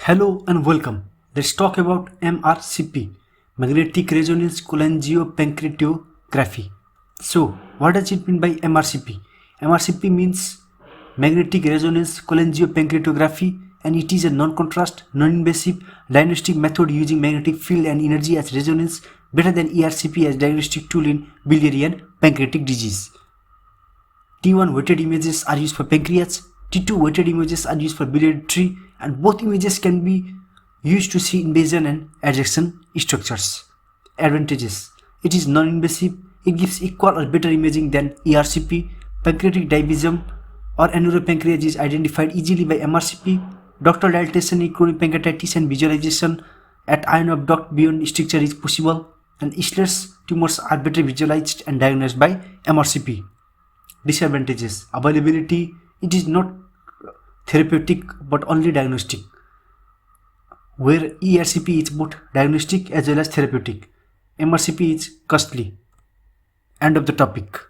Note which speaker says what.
Speaker 1: Hello and welcome. Let's talk about MRCP, magnetic resonance cholangiopancreatography. So, what does it mean by MRCP? MRCP means magnetic resonance cholangiopancreatography, and it is a non-contrast, non-invasive diagnostic method using magnetic field and energy as resonance, better than ERCP as diagnostic tool in biliary and pancreatic disease. T1 weighted images are used for pancreas, T2 weighted images are used for biliary tree, and both images can be used to see invasion and adjacent structures. Advantages: it is non-invasive, it gives equal or better imaging than ERCP, pancreatic divisum or aneuropancreas is identified easily by MRCP, ductal dilatation in chronic pancreatitis and visualization at ion of duct beyond stricture is possible, and Isler's tumors are better visualized and diagnosed by MRCP. Disadvantages: availability, it is not therapeutic but only diagnostic, where ERCP is both diagnostic as well as therapeutic. MRCP is costly. End of the topic.